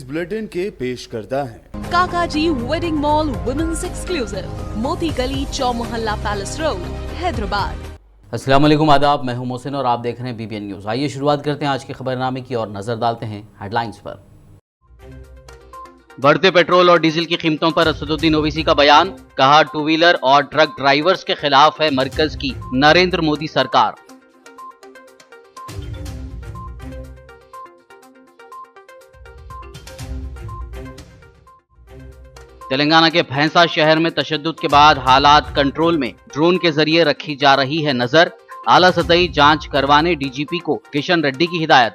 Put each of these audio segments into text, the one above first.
Bulletin के पेश करता है काकाजी वेडिंग मॉल वुमेन्स एक्सक्लूसिव, मोती गली, चौमोहल्ला पैलेस रोड, हैदराबाद। अस्सलाम वालेकुम, आदाब। मैं हूं मोहसिन और आप देख रहे हैं बीबीएन न्यूज़। आइए शुरुआत करते हैं आज के खबरनामे की और नजर डालते हैं हेडलाइंस पर। बढ़ते पेट्रोल और डीजल की कीमतों पर असदुद्दीन ओवैसी का बयान, कहा टू व्हीलर और ट्रक ड्राइवर्स के खिलाफ है मरकज की नरेंद्र मोदी सरकार। तेलंगाना के भैंसा शहर में तशद्दुद के बाद हालात कंट्रोल में, ड्रोन के जरिए रखी जा रही है नजर। आला सतही जांच करवाने डीजीपी को किशन रेड्डी की हिदायत।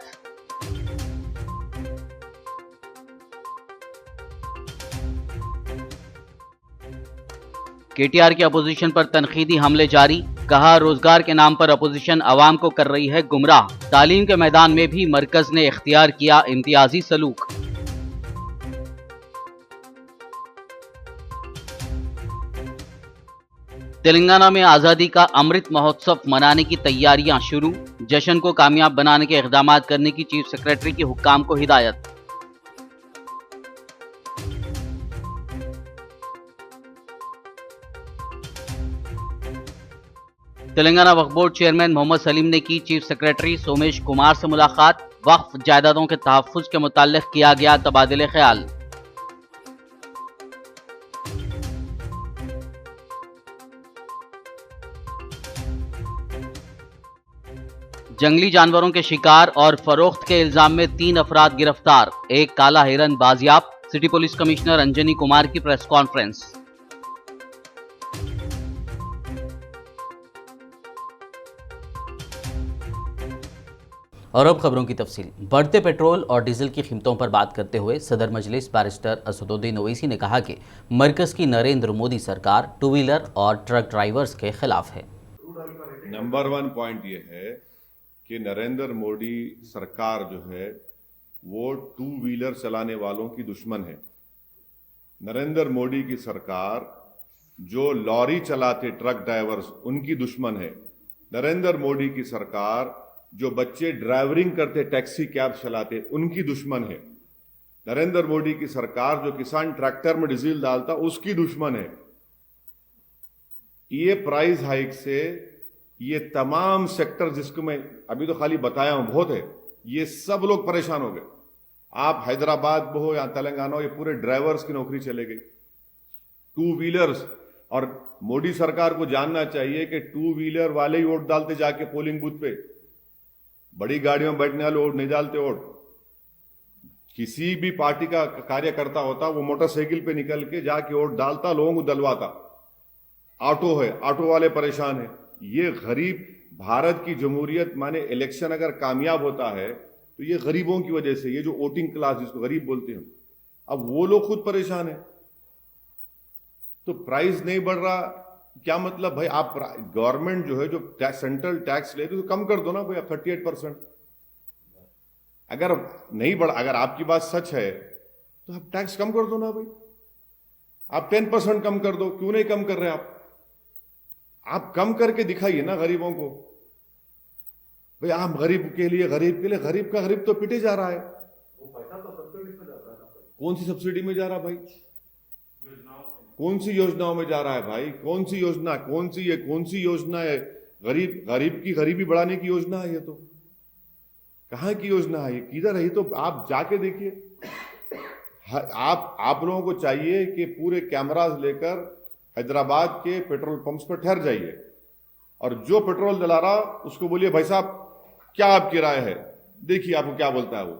केटीआर की अपोजिशन पर तनकीदी हमले जारी, कहा रोजगार के नाम पर अपोजिशन अवाम को कर रही है गुमराह। तालीम के मैदान में भी मरकज ने इख्तियार किया इम्तियाजी सलूक। तेलंगाना में आजादी का अमृत महोत्सव मनाने की तैयारियां शुरू, जश्न को कामयाब बनाने के इक़दाम करने की चीफ सेक्रेटरी की हुक्काम को हिदायत। तेलंगाना वक्फ बोर्ड चेयरमैन मोहम्मद सलीम ने की चीफ सेक्रेटरी सोमेश कुमार से मुलाकात। वक्फ जायदादों के तहफ़्फ़ुज़ के मुताल्लिक़ किया गया तबादले ख्याल। जंगली जानवरों के शिकार और फरोख्त के इल्जाम में 3 अफराद गिरफ्तार, एक काला हिरन बाजियाब। City police commissioner Anjani Kumar की प्रेस कॉन्फ्रेंस। और अब खबरों की तफसील। बढ़ते पेट्रोल और डीजल की कीमतों पर बात करते हुए सदर मजलिस बैरिस्टर असदुद्दीन ओवैसी ने कहा कि मरकज की नरेंद्र मोदी सरकार टू व्हीलर और ट्रक ड्राइवर्स के खिलाफ है। नंबर 1 पॉइंट ये है कि नरेंद्र मोदी सरकार जो है वो टू व्हीलर चलाने वालों की दुश्मन है। नरेंद्र मोदी की सरकार जो लॉरी चलाते ट्रक ड्राइवर्स उनकी दुश्मन है। नरेंद्र मोदी की सरकार जो बच्चे ड्राइवरिंग करते टैक्सी कैब चलाते उनकी दुश्मन है। नरेंद्र मोदी की सरकार जो किसान ट्रैक्टर में डीजल डालता उसकी दुश्मन है। ये प्राइस हाइक से ये तमाम सेक्टर जिसको मैं अभी तो खाली बताया हूं बहुत है, ये सब लोग परेशान हो गए। आप हैदराबाद में हो या तेलंगाना हो, ये पूरे ड्राइवर्स की नौकरी चले गई। टू व्हीलर्स, और मोदी सरकार को जानना चाहिए कि टू व्हीलर वाले ही वोट डालते जाके पोलिंग बूथ पे, बड़ी गाड़ियों में बैठने वाले वोट नहीं डालते। वोट किसी भी पार्टी का कार्यकर्ता होता वो मोटरसाइकिल पे निकल के जाके वोट डालता, लोगों को दलवाता। ऑटो है, ऑटो वाले परेशान है। ये गरीब, भारत की जमहूरियत माने इलेक्शन अगर कामयाब होता है तो ये गरीबों की वजह से, ये जो वोटिंग क्लास जिसको गरीब बोलते हैं, अब वो लोग खुद परेशान है। तो प्राइस नहीं बढ़ रहा, क्या मतलब भाई? आप गवर्नमेंट जो है जो सेंट्रल टैक्स ले रही है तो कम कर दो ना भाई, 38%। अगर नहीं बढ़ा, अगर आपकी बात सच है तो आप टैक्स कम कर दो ना भाई। आप 10% कम कर दो, क्यों नहीं कम कर रहे आप कम करके दिखाइए ना गरीबों को। भाई आप गरीब के लिए, गरीब का गरीब तो पिटे जा रहा है। वो पैसा तो सब्सिडी में जा रहा है। कौन सी सब्सिडी में जा रहा भाई? कौन सी योजनाओं में जा रहा है भाई? कौन सी योजना है? गरीब की गरीबी बढ़ाने की योजना है ये तो। कहां की योजना है ये? किधर है ये? तो आप जाके देखिए। आप लोगों को चाहिए कि पूरे कैमरास लेकर हैदराबाद के पेट्रोल पंप्स पर ठहर जाइए और जो पेट्रोल दिला रहा उसको बोलिए भाई साहब क्या आपकी राय है, देखिए आपको क्या बोलता है वो।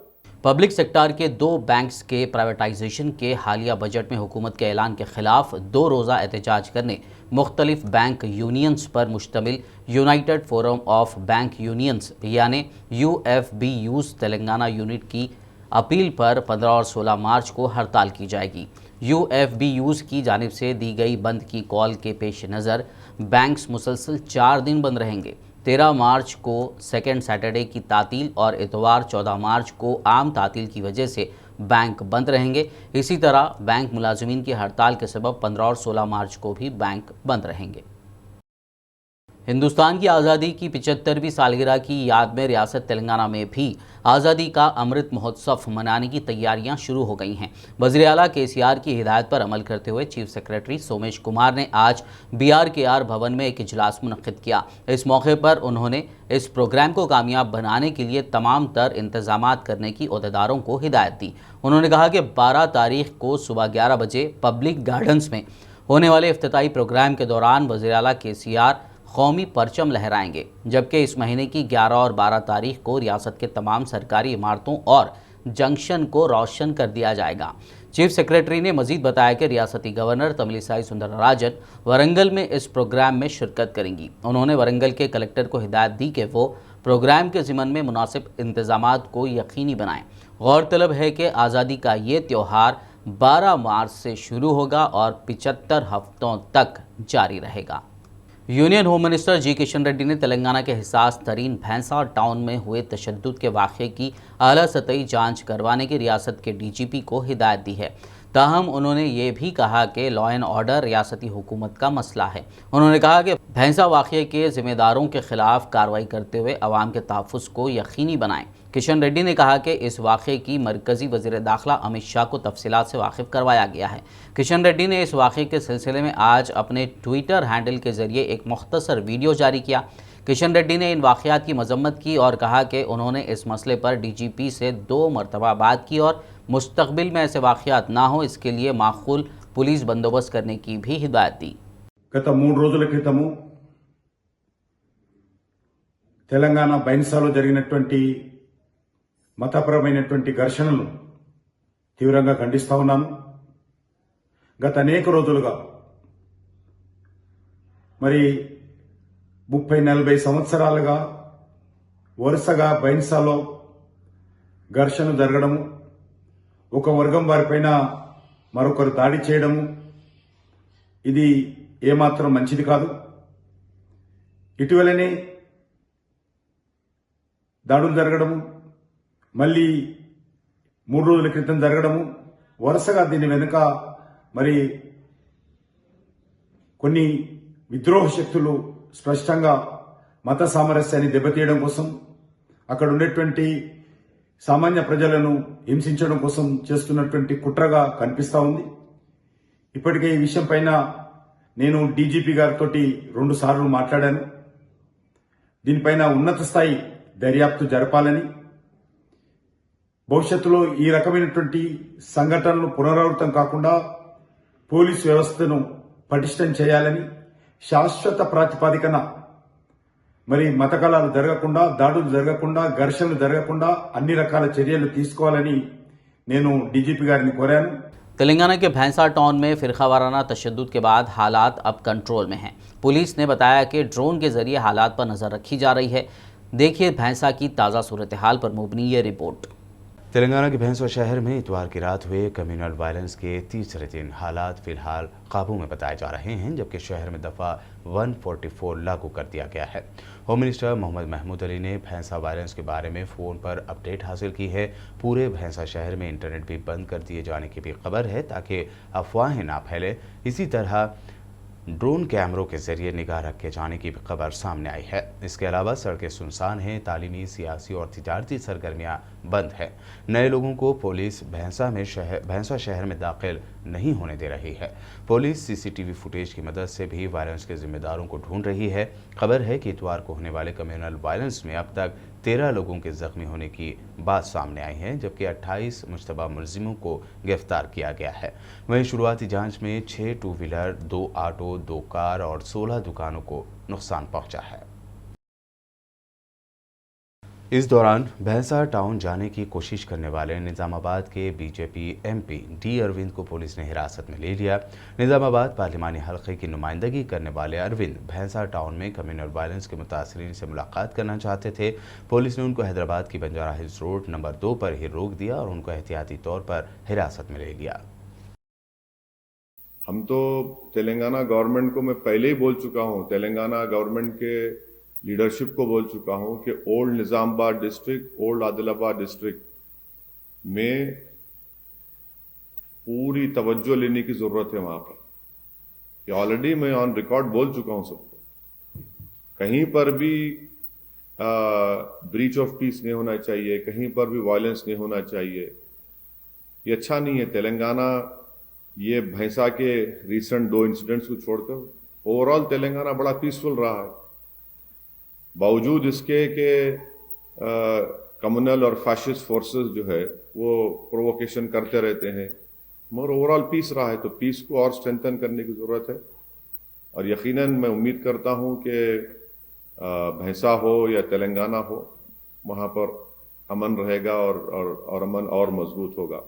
पब्लिक सेक्टर के 2 बैंक्स के प्राइवेटाइजेशन के हालिया बजट में हुकूमत के ऐलान के खिलाफ 2 रोज़ा एहतजाज करने मुख्तलिफ बैंक यूनियंस पर मुश्तमिल United forum of bank unions यानी UFBUs तेलंगाना यूनिट की अपील पर 15 और 16 मार्च को हड़ताल की जाएगी। UFBUs की जानिब से दी गई बंद की कॉल के पेश नज़र बैंक्स मुसलसल 4 दिन बंद रहेंगे। 13 मार्च को सेकेंड सैटरडे की तातील और इतवार 14 मार्च को आम तातील की वजह से बैंक बंद रहेंगे। इसी तरह बैंक मुलाजमीन की हड़ताल के सबब 15 और 16 मार्च को भी बैंक बंद रहेंगे। हिंदुस्तान की आज़ादी की 75वीं सालगिरह की याद में रियासत तेलंगाना में भी आज़ादी का अमृत महोत्सव मनाने की तैयारियां शुरू हो गई हैं। वज़ीर आला केसीआर की हिदायत पर अमल करते हुए चीफ सेक्रेटरी सोमेश कुमार ने आज BRKR भवन में एक इजलास मुनक्किद किया। इस मौके पर उन्होंने इस प्रोग्राम को कामयाब बनाने के लिए तमाम तर इंतजामात करने की ओहदेदारों को हिदायत दी। उन्होंने कहा कि 12 तारीख को सुबह 11 बजे पब्लिक गार्डन्स में होने वाले इफ्तिताई प्रोग्राम के दौरान वज़ीर आला केसीआर कौमी परचम लहराएंगे, जबकि इस महीने की 11 और 12 तारीख को रियासत के तमाम सरकारी इमारतों और जंक्शन को रोशन कर दिया जाएगा। चीफ सेक्रेटरी ने मजीद बताया कि रियासती गवर्नर तमिलिसाई सुंदरराजन वरंगल में इस प्रोग्राम में शिरकत करेंगी। उन्होंने वरंगल के कलेक्टर को हिदायत दी कि वो प्रोग्राम के ज़िमन में मुनासिब इंतजामात को यकीनी बनाएं। गौरतलब है कि आज़ादी का ये त्यौहार 12 मार्च से शुरू होगा और 75 हफ्तों तक जारी रहेगा। यूनियन होम मिनिस्टर जी किशन रेड्डी ने तेलंगाना के हिसास तरीन भैंसा टाउन में हुए तशद्दुद के वाक़े की आला सतही जांच करवाने की रियासत के DGP को हिदायत दी है। ताहम उन्होंने ये भी कहा कि लॉ एंड ऑर्डर रियासती हुकूमत का मसला है। उन्होंने कहा कि भैंसा वाक़े के ज़िम्मेदारों के खिलाफ कार्रवाई करते हुए अवाम के तहफ़्फ़ुज़ को यकीनी बनाएं। किशन रेड्डी ने कहा कि इस वाक़े की मरकज़ी वज़ीर दाखिला अमित शाह को तफसीलात से वाकिफ़ करवाया गया है। किशन रेड्डी ने इस वाक़े के सिलसिले में आज अपने ट्विटर हैंडल के ज़रिए एक मुख्तसर वीडियो जारी किया। किशन रेड्डी ने इन वाक़यात की मजम्मत की और कहा कि उन्होंने इस मसले पर DGP से 2 मरतबा बात की और मुस्तक़बिल में ऐसे वाक़यात ना हो, इसके लिए माक़ूल पुलिस बंदोबस्त करने की भी हिदायत दी। గత 3 రోజుల క్రితము తెలంగాణ బైన్సాలో జరిగినటువంటి మతపరమైనటువంటి ఘర్షణలు తీవ్రంగా ఖండిస్తా ఉన్నాను. గత అనేక రోజులుగా మరి 30-40 సంవత్సరాలుగా వరుసగా బైన్సాలో ఘర్షణ జరగడము, ఒక వర్గం వారిపైన మరొకరు దాడి చేయడము, ఇది ఏమాత్రం మంచిది కాదు. ఇటీవలనే దాడులు జరగడము, మళ్ళీ 3 రోజుల క్రితం జరగడము, వరుసగా దీని వెనుక మరి కొన్ని విద్రోహ శక్తులు స్పష్టంగా మత సామరస్యాన్ని దెబ్బతీయడం కోసం, అక్కడ ఉండేటువంటి సామాన్య ప్రజలను హింసించడం కోసం చేస్తున్నటువంటి కుట్రగా కనిపిస్తా ఉంది. ఇప్పటికే ఈ విషయం పైన నేను DGP గారితో 2 సార్లు మాట్లాడాను. దీనిపైన ఉన్నత స్థాయి దర్యాప్తు జరపాలని, భవిష్యత్తులో ఈ రకమైనటువంటి సంఘటనలు పునరావృతం కాకుండా పోలీసు వ్యవస్థను పటిష్టం చేయాలని, శాశ్వత ప్రాతిపదికన మరి మత కలహాలు జరగకుండా, దాడులు జరగకుండా, ఘర్షణలు జరగకుండా అన్ని రకాల చర్యలు తీసుకోవాలని నేను DGP గారిని కోరాను. तेलंगाना के भैंसा टाउन में फिरकावाराना तशद्दुद के बाद हालात अब कंट्रोल में हैं। पुलिस ने बताया कि ड्रोन के जरिए हालात पर नज़र रखी जा रही है। देखिए भैंसा की ताज़ा सूरत हाल पर मुबनी ये रिपोर्ट। तेलंगाना के भैंसवा शहर में इतवार की रात हुए कम्युनल वायलेंस के तीसरे दिन हालात फिलहाल काबू में बताए जा रहे हैं, जबकि शहर में दफ़ा 144 लागू कर दिया गया है। होम मिनिस्टर मोहम्मद महमूद अली ने भैंसा वायलेंस के बारे में फ़ोन पर अपडेट हासिल की है। पूरे भैंसा शहर में इंटरनेट भी बंद कर दिए जाने की भी खबर है ताकि अफवाहें ना फैले। इसी तरह ड्रोन कैमरों के जरिए निगाह रखे जाने की भी खबर सामने आई है। इसके अलावा सड़कें सुनसान हैं, तालीमी, सियासी और तिजारती सरगर्मियां बंद हैं। नए लोगों को पुलिस भैंसा शहर में दाखिल नहीं होने दे रही है। पुलिस CCTV फुटेज की मदद से भी वायलेंस के जिम्मेदारों को ढूंढ रही है। खबर है कि इतवार को होने वाले कम्युनल वायलेंस में अब तक 13 लोगों के जख्मी होने की बात सामने आई है, जबकि 28 मुश्तबा मुलजिमों को गिरफ्तार किया गया है। वहीं शुरुआती जांच में 6 टू व्हीलर, 2 ऑटो, 2 कार और 16 दुकानों को नुकसान पहुंचा है। इस दौरान भैंसा टाउन जाने की कोशिश करने वाले निजामाबाद के BJP MP D अरविंद को पुलिस ने हिरासत में ले लिया। निजामाबाद पार्लिमानी हल्के की नुमाइंदगी करने वाले अरविंद भैंसा टाउन में कम्युनल वायलेंस के मुतासरीन से मुलाकात करना चाहते थे। पुलिस ने उनको हैदराबाद की बंजारा हिल्स रोड नंबर 2 पर ही रोक दिया और उनको एहतियाती तौर पर हिरासत में ले लिया। हम तो तेलंगाना गवर्नमेंट को मैं पहले ही बोल चुका हूं, तेलंगाना गवर्नमेंट के लीडरशिप को बोल चुका हूं कि old Nizamabad district, old Adilabad district में पूरी तवज्जो लेने की जरूरत है। वहां पर ये ऑलरेडी मैं ऑन रिकॉर्ड बोल चुका हूं सबको। कहीं पर भी ब्रीच ऑफ पीस नहीं होना चाहिए, कहीं पर भी वायलेंस नहीं होना चाहिए। ये अच्छा नहीं है। तेलंगाना, ये भैंसा के रिसेंट 2 इंसिडेंट्स को छोड़कर ओवरऑल तेलंगाना बड़ा पीसफुल रहा है, बावजूद इसके कि कम्युनल और फैशिस्ट फोर्सेस जो है वो प्रोवोकेशन करते रहते हैं, मगर ओवरऑल पीस रहा है। तो पीस को और स्ट्रेंथन करने की जरूरत है, और यकीनन मैं उम्मीद करता हूं कि भैंसा हो या तेलंगाना हो, वहां पर अमन रहेगा और अमन और मजबूत होगा।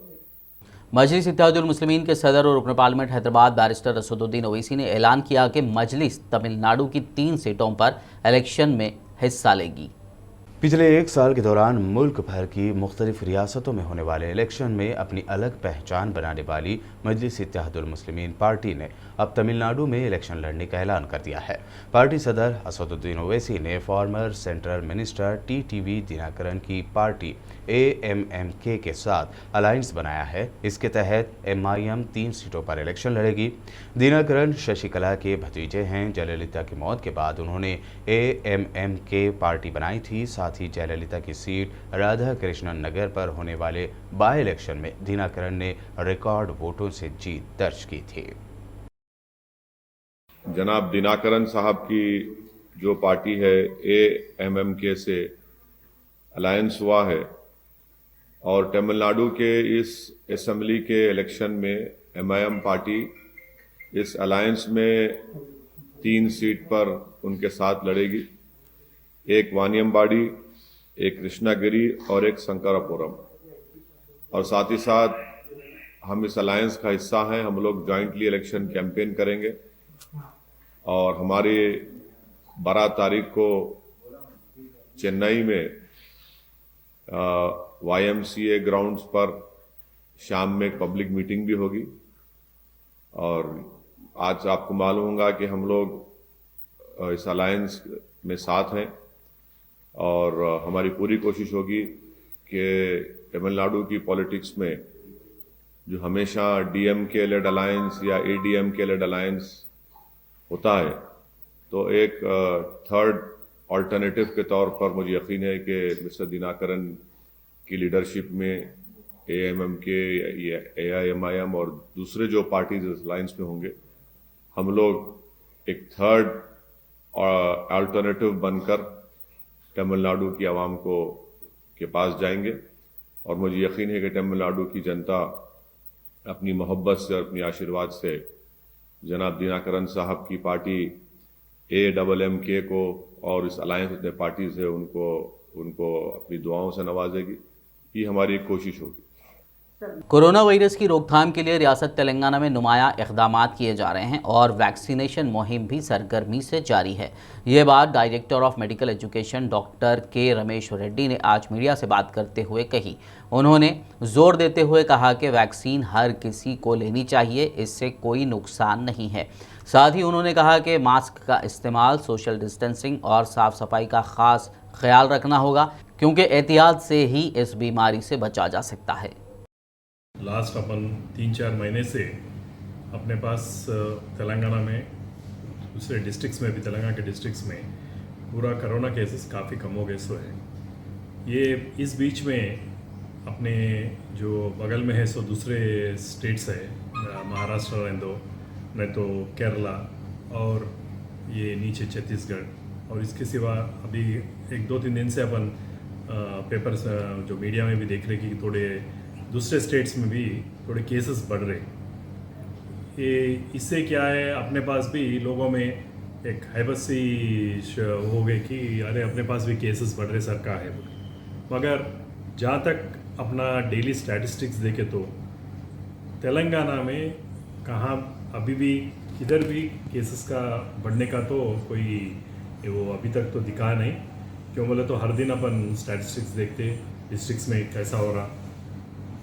मजलिस इत्तेहादुल मुस्लिमीन के सदर और रुकन पार्लियामेंट हैदराबाद बैरिस्टर असदुद्दीन ओवैसी ने ऐलान किया कि मजलिस तमिलनाडु की 3 सीटों पर इलेक्शन में हिस्सा लेगी। पिछले 1 साल के दौरान मुल्क भर की मुख्तलिफ रियासतों में होने वाले इलेक्शन में अपनी अलग पहचान बनाने वाली मजलिस इत्तेहादुल मुस्लिमीन पार्टी ने अब तमिलनाडु में इलेक्शन लड़ने का ऐलान कर दिया है। पार्टी सदर असदुद्दीन ओवैसी ने farmer central minister TTV Dinakaran की पार्टी AMMK के साथ अलायंस बनाया है। इसके तहत MIM 3 सीटों पर इलेक्शन लड़ेगी। दिनाकरन शशिकला के भतीजे हैं। जयललिता की मौत के बाद उन्होंने AMMK पार्टी बनाई थी। साथ ही जयललिता की सीट राधा कृष्णन नगर पर होने वाले बाय इलेक्शन में दिनाकरन ने रिकॉर्ड वोटों से जीत दर्ज की थी। जनाब दिनाकरन साहब की जो पार्टी है AMMK से अलायंस हुआ है, और तमिलनाडु के इस असेंबली के इलेक्शन में MIM पार्टी इस अलायंस में 3 सीट पर उनके साथ लड़ेगी। एक वानियमबाड़ी, एक कृष्णागिरी और एक शंकरापुरम। और साथ ही साथ हम इस अलायंस का हिस्सा हैं। हम लोग जॉइंटली इलेक्शन कैंपेन करेंगे, और हमारी 12 तारीख को चेन्नई में YMCA ग्राउंड्स पर शाम में एक पब्लिक मीटिंग भी होगी। और आज आपको मालूम होगा कि हम लोग इस अलायंस में साथ हैं, और हमारी पूरी कोशिश होगी कि तमिलनाडु की पॉलिटिक्स में जो हमेशा DMK लेड अलायंस या ADMK लेड अलायंस होता है, तो एक थर्ड ऑल्टरनेटिव के तौर पर मुझे यकीन है कि मिस्टर दिनाकरन की लीडरशिप में AMMK या AIMIM और दूसरे जो पार्टीज इस अलायंस में होंगे, हम लोग एक थर्ड ऑल्टरनेटिव बनकर तमिलनाडु की आवाम के पास जाएंगे। और मुझे यकीन है कि तमिलनाडु की जनता अपनी मोहब्बत से और अपनी आशीर्वाद से जनाब दिनाकरन साहब की पार्टी AMMK को और इस अलायंस जितने पार्टीज है उनको अपनी दुआओं से नवाजेगी। ये हमारी एक कोशिश होगी। कोरोना वायरस की रोकथाम के लिए रियासत तेलंगाना में नुमाया इक़दामात किए जा रहे हैं और वैक्सीनेशन मुहिम भी सरगर्मी से जारी है। ये बात director of medical education doctor K Ramesh Reddy ने आज मीडिया से बात करते हुए कही। उन्होंने जोर देते हुए कहा कि वैक्सीन हर किसी को लेनी चाहिए, इससे कोई नुकसान नहीं है। साथ ही उन्होंने कहा कि मास्क का इस्तेमाल, सोशल डिस्टेंसिंग और साफ़ सफाई का ख़ास ख्याल रखना होगा, क्योंकि एहतियात से ही इस बीमारी से बचा जा सकता है। लास्ट अपन 3-4 महीने से अपने पास तेलंगाना में, दूसरे डिस्ट्रिक्ट्स में भी, तेलंगाना के डिस्ट्रिक्ट्स में पूरा कोरोना केसेस काफ़ी कम हो गए सो है। ये इस बीच में अपने जो बगल में है सो दूसरे स्टेट्स है, महाराष्ट्र रहें दो, नहीं तो केरला और ये नीचे छत्तीसगढ़, और इसके सिवा अभी 1-2-3 दिन से अपन पेपर्स जो मीडिया में भी देख रहे कि थोड़े दूसरे स्टेट्स में भी थोड़े केसेस बढ़ रहे। ये इससे क्या है, अपने पास भी लोगों में एक हैबसी हो गई कि अरे अपने पास भी केसेस बढ़ रहे, सर का है। मगर जहाँ तक अपना डेली स्टैटिस्टिक्स देखे तो तेलंगाना में कहाँ अभी भी किधर भी केसेस का बढ़ने का तो कोई वो अभी तक तो दिखा नहीं। क्यों बोले तो हर दिन अपन स्टैटिस्टिक्स देखते डिस्ट्रिक्ट्स में कैसा हो रहा,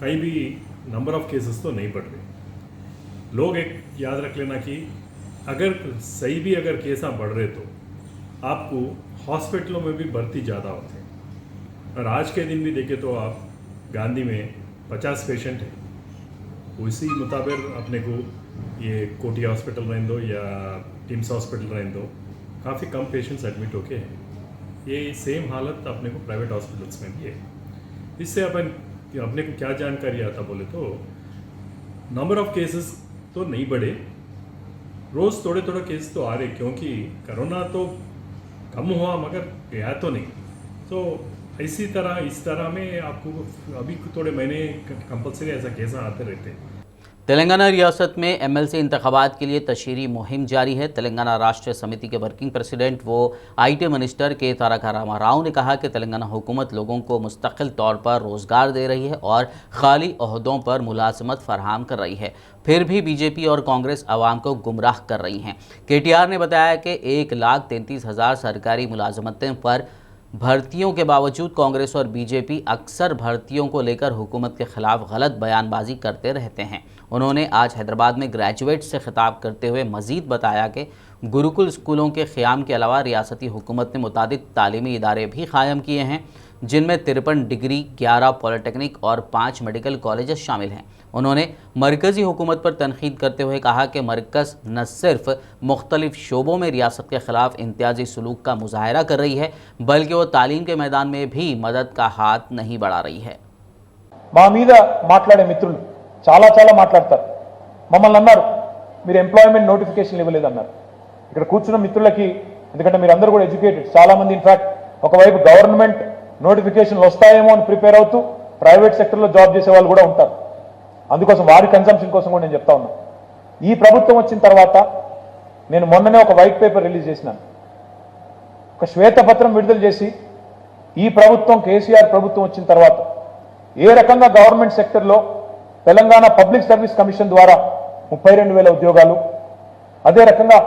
कहीं भी नंबर ऑफ केसेस तो नहीं बढ़ रहे। लोग एक याद रख लेना कि अगर सही भी अगर केस बढ़ रहे तो आपको हॉस्पिटलों में भी भर्ती ज़्यादा होते हैं। और आज के दिन भी देखें तो आप गांधी में 50 पेशेंट है, उसी मुताबिक अपने को ये कोटी हॉस्पिटल रहने दो या टिम्स हॉस्पिटल रहने दो, काफ़ी कम पेशेंट्स एडमिट होके हैं। ये सेम हालत अपने को प्राइवेट हॉस्पिटल्स में भी है। इससे अपने को क्या जानकारी आता बोले तो नंबर ऑफ केसेस तो नहीं बढ़े, रोज़ थोड़े थोड़े केस तो आ रहे, क्योंकि कोरोना तो कम हुआ मगर गया तो नहीं। तो इस तरह में आपको अभी थोड़े महीने कंपलसरी ऐसा केस आते रहते हैं। तेलंगाना रियासत में एमएलसी इंतखाबात के लिए तशहीरी मुहिम जारी है। तेलंगाना राष्ट्र समिति के वर्किंग प्रेसिडेंट व आईटी मिनिस्टर के तारक रामाराव ने कहा कि तेलंगाना हुकूमत लोगों को मुस्तकिल तौर पर रोज़गार दे रही है और खाली ओहदों पर मुलाजमत फराहम कर रही है, फिर भी बीजेपी और कांग्रेस आवाम को गुमराह कर रही हैं। केटीआर ने बताया कि 1,33,000 सरकारी मुलाजमतें पर भर्तियों के बावजूद कांग्रेस और बीजेपी अक्सर भर्तियों को लेकर हुकूमत के खिलाफ गलत बयानबाजी करते रहते हैं। उन्होंने आज हैदराबाद में ग्रेजुएट से खिताब करते हुए मजीद बताया कि गुरुकुल स्कूलों के क़याम के अलावा रियासती हुकूमत ने मुतादिद तालीमी इदारे भी कायम किए हैं, जिनमें 53 डिग्री, 11 पॉलिटेक्निक और 5 मेडिकल कॉलेजेस शामिल हैं। उन्होंने मरकज़ी हुकूमत पर तनकीद करते हुए कहा कि मरकज़ न सिर्फ मुख्तलिफ शोबों में रियासत के ख़िलाफ़ इम्तियाजी सलूक का मुजाहरा कर रही है, बल्कि वो तालीम के मैदान में भी मदद का हाथ नहीं बढ़ा रही है। మా మీద మాట్లాడే మిత్రులు చాలా మాట్లాడతారు. మమ్మల్ని అన్నారు మీరు ఎంప్లాయ్మెంట్ నోటిఫికేషన్ ఇవ్వలేదన్నారు. ఇక్కడ కూర్చున్న మిత్రులకి, ఎందుకంటే మీరు అందరూ కూడా ఎడ్యుకేటెడ్, చాలా మంది ఇన్ఫాక్ట్ ఒకవైపు గవర్నమెంట్ నోటిఫికేషన్లు వస్తాయేమో అని ప్రిపేర్ అవుతూ ప్రైవేట్ సెక్టర్లో జాబ్ చేసే వాళ్ళు కూడా ఉంటారు. అందుకోసం వారి కన్సంప్షన్ కోసం కూడా నేను చెప్తా ఉన్నాను. ఈ ప్రభుత్వం వచ్చిన తర్వాత నేను మొన్ననే ఒక వైట్ పేపర్ రిలీజ్ చేసినాను. ఒక శ్వేతపత్రం విడుదల చేసి ఈ ప్రభుత్వం కేసీఆర్ ప్రభుత్వం వచ్చిన తర్వాత ఏ రకంగా గవర్నమెంట్ సెక్టర్లో తెలంగాణ పబ్లిక్ సర్వీస్ కమిషన్ ద్వారా 32,000 ఉద్యోగాలు, అదే రకంగా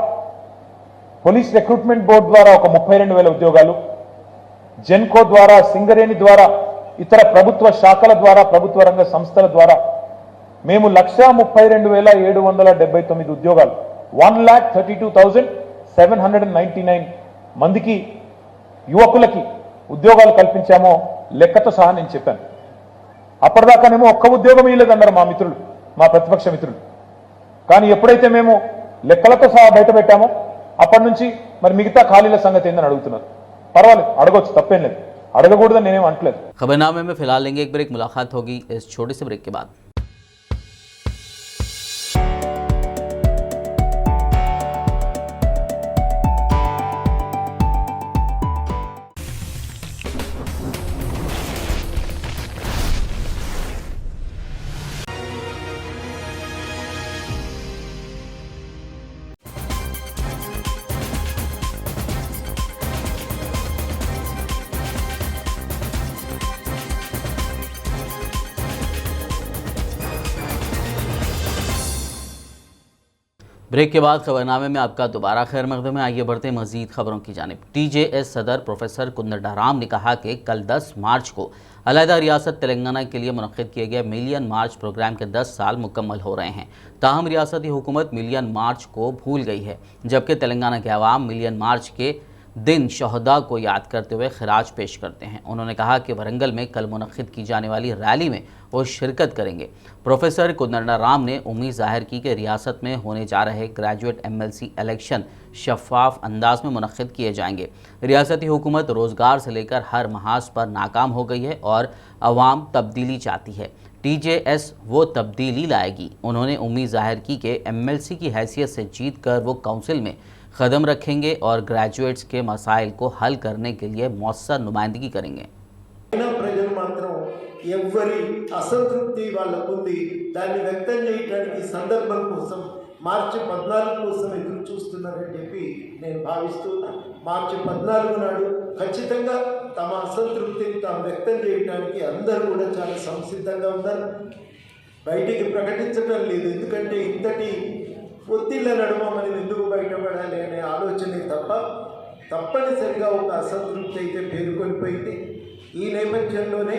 పోలీస్ రిక్రూట్మెంట్ బోర్డు ద్వారా ఒక 32,000 ఉద్యోగాలు, జెన్కో ద్వారా, సింగరేణి ద్వారా, ఇతర ప్రభుత్వ శాఖల ద్వారా, ప్రభుత్వ రంగ సంస్థల ద్వారా మేము 132,779 ఉద్యోగాలు, 1,32,799 మందికి యువకులకి ఉద్యోగాలు కల్పించామో లెక్కతో సహా నేను చెప్పాను. అప్పటిదాకానేమో ఒక్క ఉద్యోగం ఇవ్వలేదన్నారు మా మిత్రులు, మా ప్రతిపక్ష మిత్రులు. కానీ ఎప్పుడైతే మేము లెక్కలతో సహా బయట పెట్టామో అప్పటి నుంచి మరి మిగతా ఖాళీల సంగతి ఏందని అడుగుతున్నారు. పర్వాలేదు, అడగొచ్చు, తప్పేం లేదు, అడగకూడదని నేనేం అనట్లేదు. खबरनामे में फिलहाल लेंगे एक ब्रेक, मुलाकात होगी इस छोटे से ब्रेक के बाद। ब्रेक के बाद खबरनामे में आपका दोबारा खैर मकदम है। आइए बढ़ते मजीद खबरों की जानिब। TJS सदर प्रोफेसर कुंदराराम ने कहा कि कल 10 मार्च को अलहदा रियासत तेलंगाना के लिए मुनक्किद किए गए मिलियन मार्च प्रोग्राम के 10 साल मुकम्मल हो रहे हैं। ताहम रियासती हुकूमत मिलियन मार्च को भूल गई है, जबकि तेलंगाना के अवाम मिलियन मार्च के दिन शहदा को याद करते हुए खराज पेश करते हैं। उन्होंने कहा कि वरंगल में कल मुनक्किद की जाने वाली रैली में वो शिरकत करेंगे। प्रोफेसर कुंदराराम ने उम्मीद जाहिर की कि रियासत में होने जा रहे ग्रेजुएट MLC इलेक्शन शफाफ अंदाज में मुनक्किद किए जाएंगे। रियासती हुकूमत रोज़गार से लेकर हर महाज पर नाकाम हो गई है और अवाम तब्दीली चाहती है। TJS वो तब्दीली लाएगी। उन्होंने उम्मीद जाहिर की कि MLC की हैसियत से जीत कर वो काउंसिल में कदम रखेंगे और ग्रेजुएट्स के मसाइल को हल करने के लिए मौसर नुमाइंदगी करेंगे। ప్రజలు మాత్రం ఎవరి అసంతృప్తి వాళ్ళకుంది, దాన్ని వ్యక్తం చేయడానికి సందర్భం కోసం మార్చి 14 కోసం ఎదురు చూస్తున్నారని చెప్పి నేను భావిస్తూ, మార్చి 14 నాడు ఖచ్చితంగా తమ అసంతృప్తిని తాము వ్యక్తం చేయడానికి అందరూ కూడా చాలా సంసిద్ధంగా ఉన్నారు. బయటికి ప్రకటించడం లేదు, ఎందుకంటే ఇంతటి ఒత్తిళ్ల నడుమ మనం ఎందుకు బయటపడాలి అనే ఆలోచనే తప్ప తప్పనిసరిగా ఒక అసంతృప్తి అయితే పేరుకొనిపోయింది. ఈ నేపథ్యంలోనే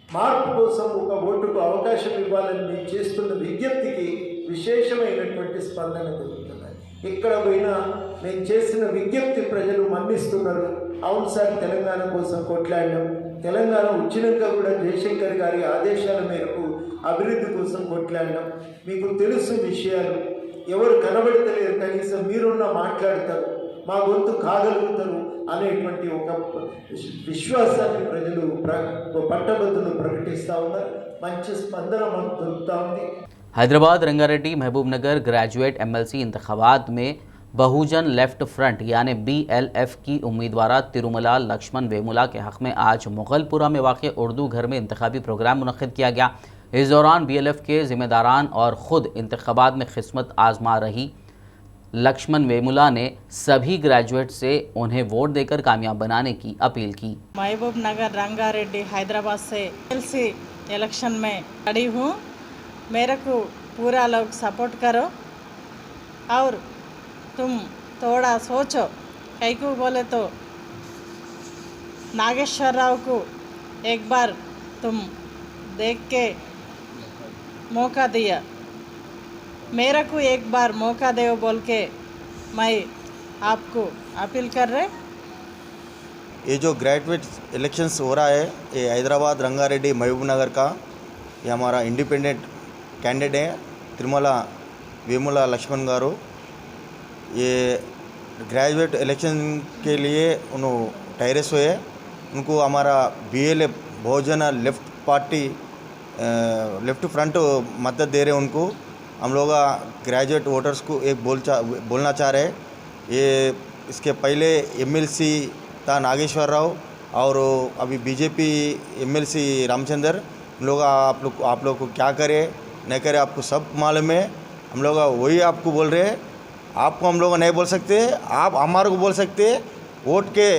మార్పు కోసం ఒక ఓటుకు అవకాశం ఇవ్వాలని మేము చేస్తున్న విజ్ఞప్తికి విశేషమైనటువంటి స్పందన దొరుకుతున్నాయి. ఎక్కడ పోయినా మేము చేసిన విజ్ఞప్తి ప్రజలు మన్నిస్తున్నారు. అవును సార్, తెలంగాణ కోసం కొట్లాడినాం, తెలంగాణ వచ్చినాక కూడా జయశంకర్ గారి ఆదేశాల మేరకు అభివృద్ధి కోసం కొట్లాడినాం, మీకు తెలుసు విషయాలు, ఎవరు కనబడతలేరు, కనీసం మీరున్న మాట్లాడతారు, మా గొంతు కాగలుగుతారు అనేటువంటి ఒక విశ్వాసాన్ని ప్రజలు పట్టభద్రులు ప్రకటిస్తూ ఉన్నారు. మంచి స్పందన మనకు దొరుకుతూ ఉంది. हैदराबाद रंगारेड्डी महबूबनगर ग्रेजुएट एमएलसी इंतखाबात में बहुजन लेफ्ट फ्रंट यानी BLF की उम्मीदवार तिरुमला लक्ष्मण वेमुला के हक़ में आज मुगलपुरा में वाक़ उर्दू घर में इंतखाबी प्रोग्राम मुनक़्क़िद किया गया। इस दौरान BLF के ज़िम्मेदारान और ख़ुद इंतखाबात में खिस्मत आजमा रही लक्ष्मण वेमुला ने सभी ग्रेजुएट से उन्हें वोट देकर कामयाब बनाने की अपील की। महबूब नगर रंगारेड्डी हैदराबाद से एमएलसी इलेक्शन में खड़ी हूँ। मेरे को पूरा लोग सपोर्ट करो और तुम थोड़ा सोचो। कई को बोले तो नागेश्वर राव को एक बार तुम देख के मौका दिया, मेरे को एक बार मौका दे बोल के मैं आपको अपील कर रहे। ये जो ग्रेजुएट इलेक्शंस हो रहा है ये हैदराबाद रंगारेड्डी महबूब नगर का, ये हमारा इंडिपेंडेंट कैंडिडेट है तिरुमला वेमुला लक्ष्मण गारू। ये ग्रेजुएट इलेक्शन के लिए उन्होंने ठहरे हुए, उनको हमारा BLF बहुजन लेफ्ट पार्टी लेफ्ट फ्रंट मदद दे रहे हैं। उनको हम लोग ग्रेजुएट वोटर्स को एक बोलना चाह रहे हैं। ये इसके पहले MLC था नागेश्वर राव और अभी BJP MLC रामचंद्र। हम लोग आप लोग को क्या करे नहीं करे आपको सब मालूम है। हम लोग वही आपको बोल रहे हैं, आपको हम लोग नहीं बोल सकते, आप हमारे को बोल सकते। वोट के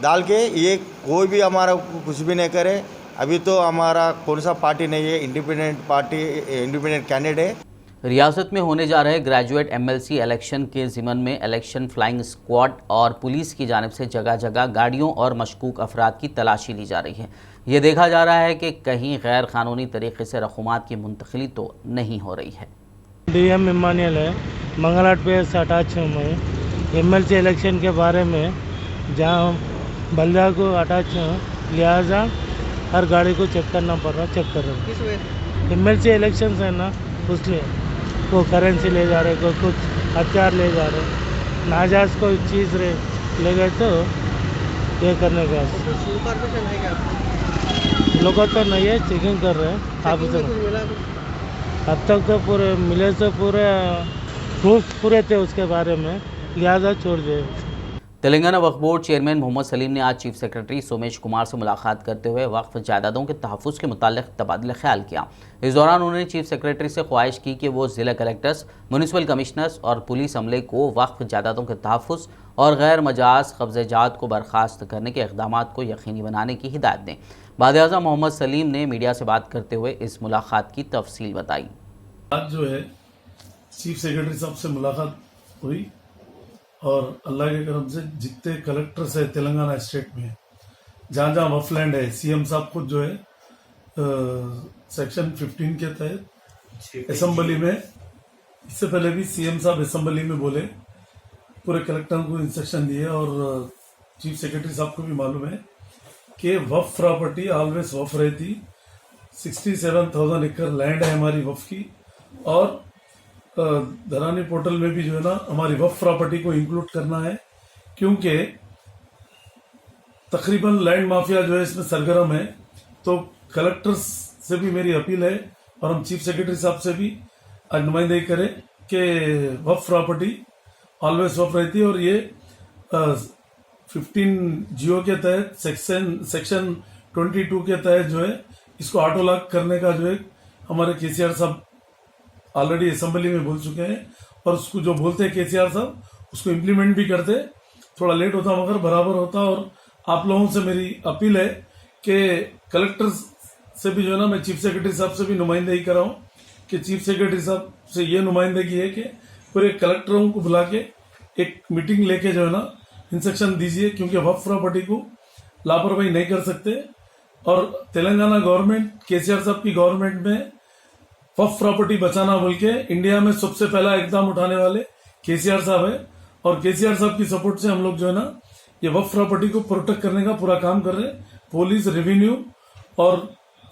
डाल के ये कोई भी हमारा कुछ भी नहीं करे। अभी तो हमारा कौन सा पार्टी नहीं है, इंडिपेंडेंट पार्टी इंडिपेंडेंट कैंडिडेट है। रियासत में होने जा रहे ग्रेजुएट MLC इलेक्शन के ज़िमन में इलेक्शन फ्लाइंग स्क्वाड और पुलिस की जानिब से जगह जगह गाड़ियों और मशकूक अफराद की तलाशी ली जा रही है। ये देखा जा रहा है कि कहीं गैर कानूनी तरीके से रकूमात की मुंतकिली तो नहीं हो रही है। DM इमानियल है, मंगलाट पे अटैच हूँ मैं। MLC इलेक्शन के बारे में जहाँ बल्दा को अटैच हूँ, लिहाजा हर गाड़ी को चेक करना पड़ रहा, चेक कर रहा हूँ। MLC इलेक्शन है ना, उसलिए वो करेंसी ले जा रहे, कोई कुछ हथियार ले जा रहे, नाजायज़ कोई चीज़ ले गए तो ये करने का लोग तो नहीं है, चेकिंग कर रहे हैं। ऑफिसर अब तक तो पूरे मिले तो पूरे प्रूफ पूरे थे उसके बारे में, लिहाजा छोड़ दिए। तेलंगाना वक्फ बोर्ड चेयरमैन मोहम्मद सलीम ने आज चीफ सेक्रेटरी सोमेश कुमार से मुलाकात करते हुए वक्फ जायदादों के तहफ़्फ़ुज़ के मुताल्लिक़ तबादला ख्याल किया। इस दौरान उन्होंने चीफ सेक्रेटरी से ख्वाहिश की कि वो ज़िला कलेक्टर्स, म्यूनिसिपल कमिश्नर्स और पुलिस अमले को वक्फ जायदादों के तहफ़्फ़ुज़ और गैर मजाज कब्ज़ेजात को बर्खास्त करने के इक़दामात को यकीनी बनाने की हिदायत दें। वज़ीर-ए-आज़म मोहम्मद सलीम ने मीडिया से बात करते हुए इस मुलाकात की तफसील बताई। आज जो है चीफ सेक्रेटरी साहब से मुलाकात हुई और अल्लाह के करम से जितने कलेक्टर्स है तेलंगाना स्टेट में, जहाँ जहाँ वफलैंड है, CM साहब खुद जो है सेक्शन 15 के तहत असेंबली में, इससे पहले भी CM साहब असेंबली में बोले, पूरे कलेक्टर को इंस्ट्रक्शन दिए और चीफ सेक्रेटरी साहब को भी मालूम है कि वफ प्रॉपर्टी ऑलवेज वफ रहती। 67,000 एकड़ लैंड है हमारी वफ की और धरानी पोर्टल में भी जो है ना हमारी वफ प्रॉपर्टी को इंक्लूड करना है, क्योंकि तकरीबन लैंड माफिया जो है इसमें सरगर्म है। तो कलेक्टर्स से भी मेरी अपील है और हम चीफ सेक्रेटरी साहब से भी नुमाइंदगी करें कि वफ प्रॉपर्टी ऑलवेज वफ रहती है और ये 15 जियो के तहत सेक्शन 22 के तहत जो है इसको ऑटो लॉक करने का जो है हमारे KCR साहब ऑलरेडी असेंबली में बोल चुके हैं और उसको जो बोलते हैं KCR साहब उसको इम्प्लीमेंट भी करते। थोड़ा लेट होता मगर बराबर होता। और आप लोगों से मेरी अपील है कि कलेक्टर से भी जो है ना मैं चीफ सेक्रेटरी साहब से भी नुमाइंदगी कराऊं कि चीफ सेक्रेटरी साहब से ये नुमाइंदगी है कि पूरे कलेक्टरों को बुला के एक मीटिंग लेके जो है ना इंस्ट्रक्शन दीजिए, क्योंकि वक्फ प्रॉपर्टी को लापरवाही नहीं कर सकते। और तेलंगाना गवर्नमेंट KCR साहब की गवर्नमेंट में वक्फ प्रॉपर्टी बचाना बोल के इंडिया में सबसे पहला इकदाम उठाने वाले KCR साहब है और KCR साहब की सपोर्ट से हम लोग जो है ना ये वक्फ प्रॉपर्टी को प्रोटेक्ट करने का पूरा काम कर रहे हैं। पुलिस, रेवेन्यू और